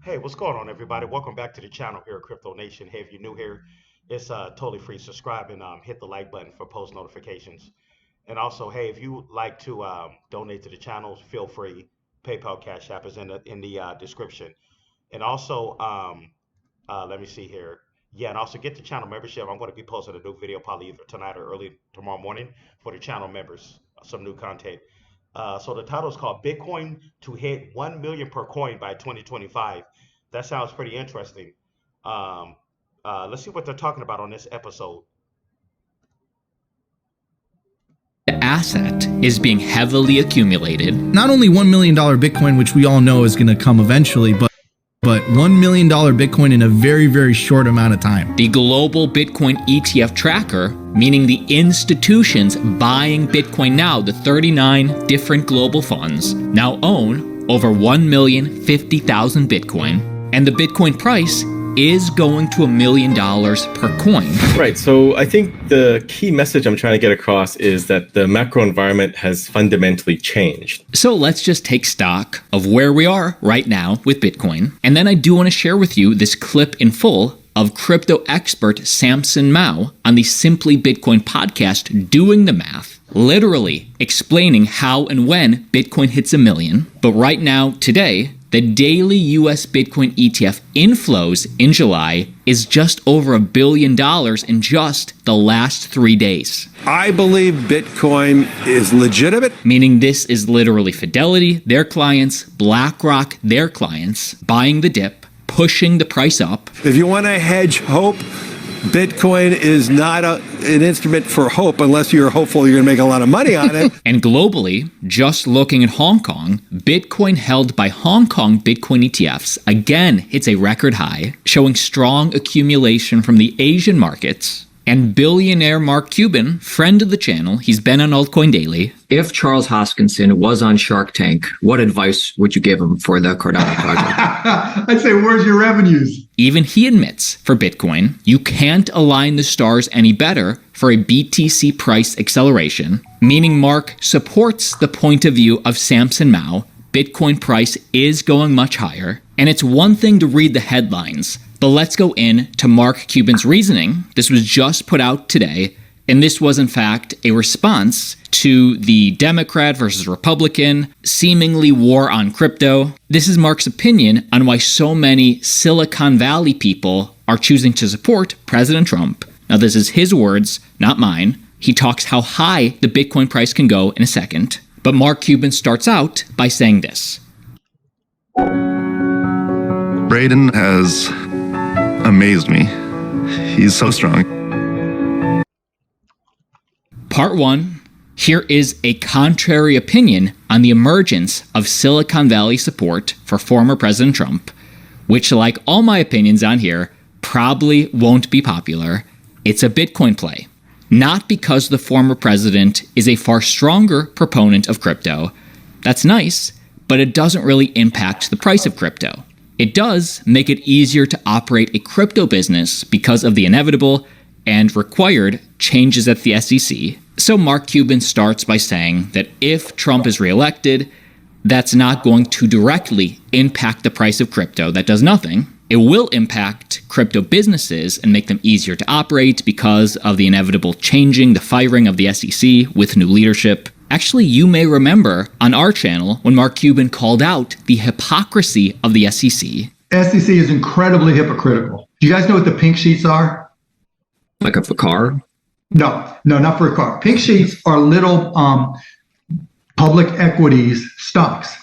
Hey, what's going on, everybody? Welcome back to the channel here at Crypto Nation. Hey, if you're new here, it's totally free. Subscribe and hit the like button for post notifications. And also, hey, if you like to donate to the channel, feel free. PayPal, Cash App is in the description. And also, let me see here. Yeah, and also get the channel membership. I'm going to be posting a new video probably either tonight or early tomorrow morning for the channel members. Some new content. So the title is called Bitcoin to hit 1 million per coin by 2025. That sounds pretty interesting. Um, let's see what they're talking about on this episode. The asset is being heavily accumulated. Not only $1 million Bitcoin, which we all know is going to come eventually, but $1 million Bitcoin in a very, very short amount of time. The global Bitcoin ETF tracker, meaning the institutions buying Bitcoin now, the 39 different global funds, now own over 1,050,000 Bitcoin. And the Bitcoin price is going to $1 million per coin. Right. So I think the key message I'm trying to get across is that the macro environment has fundamentally changed. So let's just take stock of where we are right now with Bitcoin. And then I do want to share with you this clip in full of crypto expert Samson Mow on the Simply Bitcoin podcast doing the math, literally explaining how and when Bitcoin hits 1 million. But right now, today, the daily US Bitcoin ETF inflows in July is just over $1 billion in just the last 3 days. I believe Bitcoin is legitimate. Meaning this is literally Fidelity, their clients, BlackRock, their clients, buying the dip, pushing the price up. If you want to hedge hope, Bitcoin is not an instrument for hope unless you're hopeful you're going to make a lot of money on it. And globally, just looking at Hong Kong, Bitcoin held by Hong Kong Bitcoin ETFs again hits a record high, showing strong accumulation from the Asian markets. And billionaire Mark Cuban, friend of the channel, he's been on Altcoin Daily. If Charles Hoskinson was on Shark Tank, what advice would you give him for the Cardano project? I'd say, where's your revenues? Even he admits, for Bitcoin, you can't align the stars any better for a BTC price acceleration, meaning Mark supports the point of view of Samson Mow. Bitcoin price is going much higher, and it's one thing to read the headlines, but let's go into Mark Cuban's reasoning. This was just put out today, and this was in fact a response to the Democrat versus Republican seemingly war on crypto. This is Mark's opinion on why so many Silicon Valley people are choosing to support President Trump. Now this is his words, not mine. He talks how high the Bitcoin price can go in a second. But Mark Cuban starts out by saying this. Braden has amazed me. He's so strong. Part 1. Here is a contrary opinion on the emergence of Silicon Valley support for former President Trump, which, like all my opinions on here, probably won't be popular. It's a Bitcoin play. Not because the former president is a far stronger proponent of crypto. That's nice, but it doesn't really impact the price of crypto. It does make it easier to operate a crypto business because of the inevitable and required changes at the SEC. So Mark Cuban starts by saying that if Trump is reelected, that's not going to directly impact the price of crypto. That does nothing. It will impact crypto businesses and make them easier to operate because of the inevitable changing, the firing of the SEC with new leadership. Actually, you may remember on our channel when Mark Cuban called out the hypocrisy of the SEC. SEC is incredibly hypocritical. Do you guys know what the pink sheets are? Like a car? No, not for a car. Pink sheets are little public equities stocks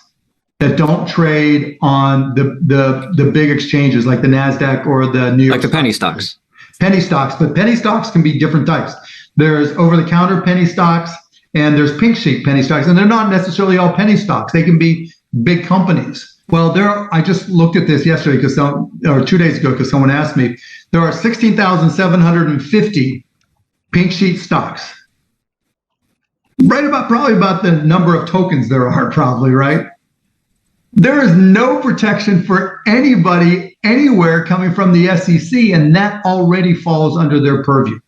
that don't trade on the big exchanges like the NASDAQ or the New York. Like the penny stocks. Penny stocks, but penny stocks can be different types. There's over-the-counter penny stocks and there's pink sheet penny stocks, and they're not necessarily all penny stocks. They can be big companies. Well, I just looked at this yesterday or 2 days ago because someone asked me. There are 16,750 pink sheet stocks. Probably about the number of tokens there are, probably, right? There is no protection for anybody anywhere coming from the SEC, and that already falls under their purview,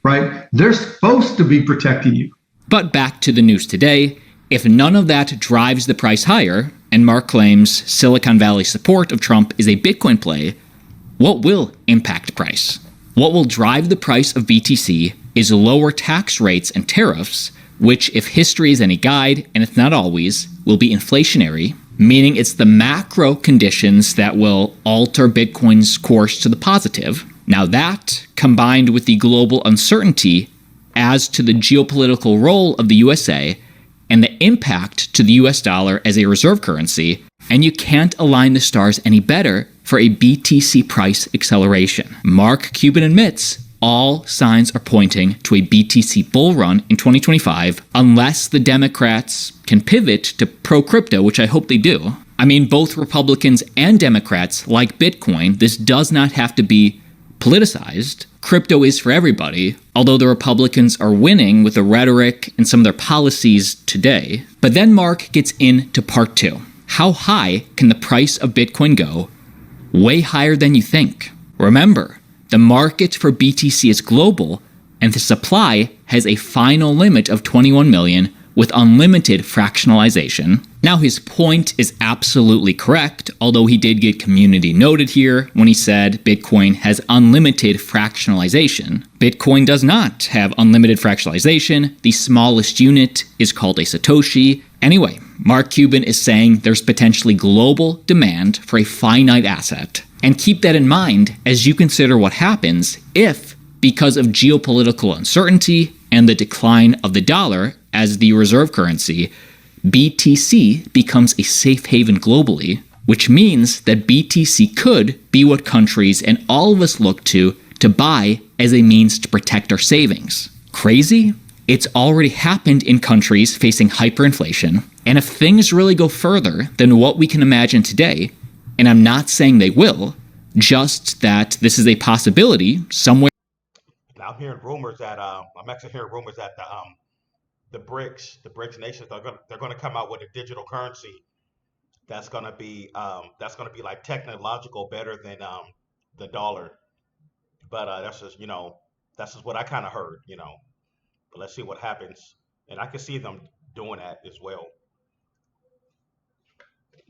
right? They're supposed to be protecting you. But back to the news today. If none of that drives the price higher, and Mark claims Silicon Valley support of Trump is a Bitcoin play, what will impact price? What will drive the price of BTC is lower tax rates and tariffs, which, if history is any guide, and it's not always, will be inflationary, meaning it's the macro conditions that will alter Bitcoin's course to the positive. Now that, combined with the global uncertainty as to the geopolitical role of the USA and the impact to the US dollar as a reserve currency, and you can't align the stars any better for a BTC price acceleration. Mark Cuban admits all signs are pointing to a BTC bull run in 2025 unless the Democrats can pivot to pro-crypto, which I hope they do. I mean, both Republicans and Democrats like Bitcoin. This does not have to be politicized. Crypto is for everybody, although the Republicans are winning with the rhetoric and some of their policies today. But then Mark gets into part two. How high can the price of Bitcoin go? Way higher than you think. Remember, the market for BTC is global, and the supply has a final limit of 21 million with unlimited fractionalization. Now, his point is absolutely correct, although he did get community noted here when he said Bitcoin has unlimited fractionalization. Bitcoin does not have unlimited fractionalization. The smallest unit is called a Satoshi. Anyway, Mark Cuban is saying there's potentially global demand for a finite asset. And keep that in mind as you consider what happens if, because of geopolitical uncertainty and the decline of the dollar as the reserve currency, BTC becomes a safe haven globally, which means that BTC could be what countries and all of us look to buy as a means to protect our savings. Crazy? It's already happened in countries facing hyperinflation, and if things really go further than what we can imagine today, and I'm not saying they will, just that this is a possibility somewhere. Now I'm hearing rumors that I'm actually hearing rumors that the BRICS nations they're going to come out with a digital currency that's going to be like technological better than the dollar. But that's just what I kind of heard, But let's see what happens, and I can see them doing that as well.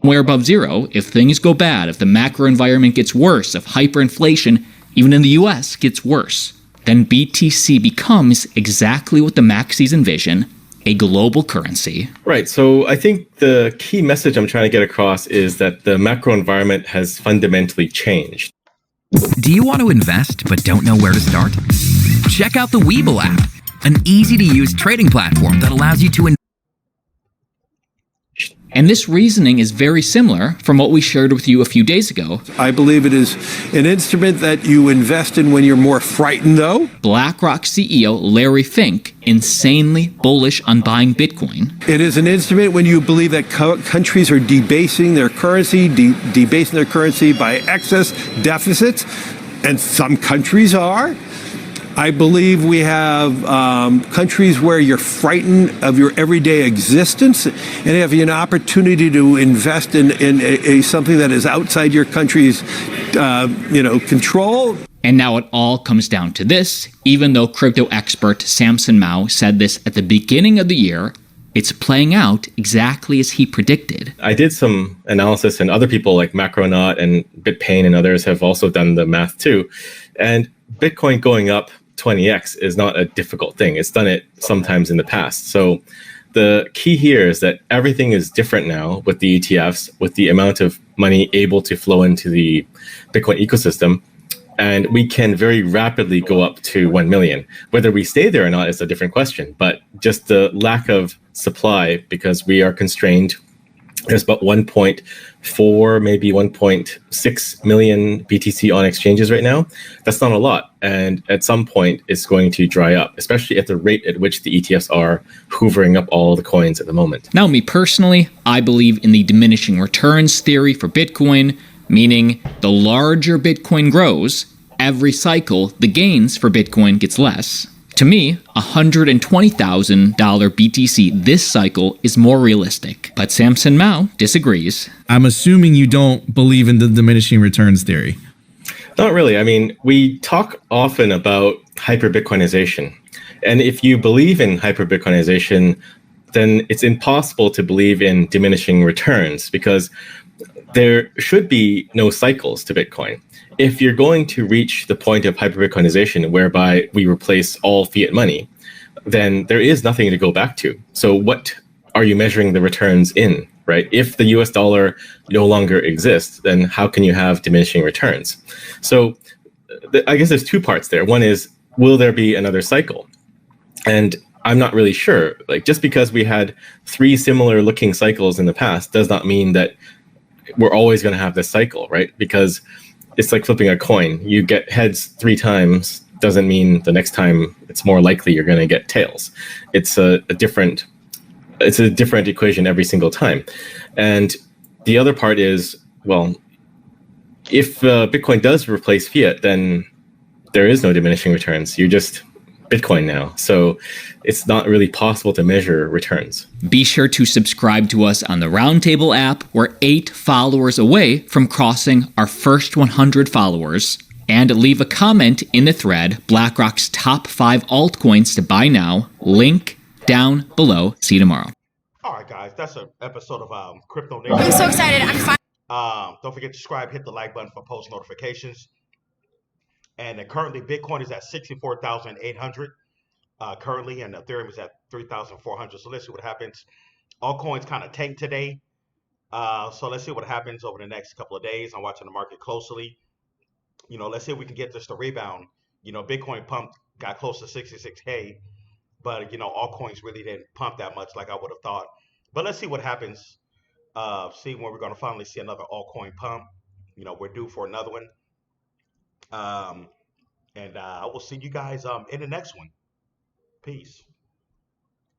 Somewhere above zero, if things go bad, if the macro environment gets worse, if hyperinflation, even in the US, gets worse, then BTC becomes exactly what the Maxis envision, a global currency. Right. So I think the key message I'm trying to get across is that the macro environment has fundamentally changed. Do you want to invest but don't know where to start? Check out the Webull app, an easy-to-use trading platform that allows you to And this reasoning is very similar from what we shared with you a few days ago. I believe it is an instrument that you invest in when you're more frightened, though. BlackRock CEO Larry Fink, insanely bullish on buying Bitcoin. It is an instrument when you believe that countries are debasing their currency, debasing their currency by excess deficits, and some countries are. I believe we have countries where you're frightened of your everyday existence and have an opportunity to invest in something that is outside your country's control. And now it all comes down to this. Even though crypto expert Samson Mow said this at the beginning of the year, it's playing out exactly as he predicted. I did some analysis, and other people like Macronaut and BitPain and others have also done the math too. And Bitcoin going up 20x is not a difficult thing. It's done it sometimes in the past. So the key here is that everything is different now with the ETFs, with the amount of money able to flow into the Bitcoin ecosystem. And we can very rapidly go up to 1 million. Whether we stay there or not is a different question. But just the lack of supply, because we are constrained, there's about 1.4, maybe 1.6 million BTC on exchanges right now. That's not a lot. And at some point, it's going to dry up, especially at the rate at which the ETFs are hoovering up all the coins at the moment. Now, me personally, I believe in the diminishing returns theory for Bitcoin, meaning the larger Bitcoin grows, every cycle, the gains for Bitcoin gets less. To me, $120,000 BTC this cycle is more realistic. But Samson Mow disagrees. I'm assuming you don't believe in the diminishing returns theory. Not really. I mean, we talk often about hyper-Bitcoinization. And if you believe in hyper-Bitcoinization, then it's impossible to believe in diminishing returns, because there should be no cycles to Bitcoin. If you're going to reach the point of hyper-Bitcoinization whereby we replace all fiat money, then there is nothing to go back to. So what are you measuring the returns in, right? If the US dollar no longer exists, then how can you have diminishing returns? So I guess there's two parts there. One is, will there be another cycle? And I'm not really sure. Like, just because we had 3 similar looking cycles in the past does not mean that we're always going to have this cycle, right? Because it's like flipping a coin. You get heads 3 times doesn't mean the next time it's more likely you're going to get tails. It's a different equation every single time. And the other part is, well, if Bitcoin does replace fiat, then there is no diminishing returns. You're just Bitcoin now. So it's not really possible to measure returns. Be sure to subscribe to us on the Roundtable app. We're 8 followers away from crossing our first 100 followers. And leave a comment in the thread, BlackRock's top 5 altcoins to buy now. Link down below. See you tomorrow. All right, guys, that's an episode of Crypto Nation. I'm so excited. I'm fine. Don't forget to subscribe, hit the like button for post notifications. And currently, Bitcoin is at 64,800 currently, and Ethereum is at 3,400. So let's see what happens. All coins kind of tanked today. So let's see what happens over the next couple of days. I'm watching the market closely. Let's see if we can get this to rebound. Bitcoin got close to 66K, but, all coins really didn't pump that much like I would have thought. But let's see what happens. See when we're going to finally see another altcoin pump. We're due for another one. And I will see you guys in the next one. Peace.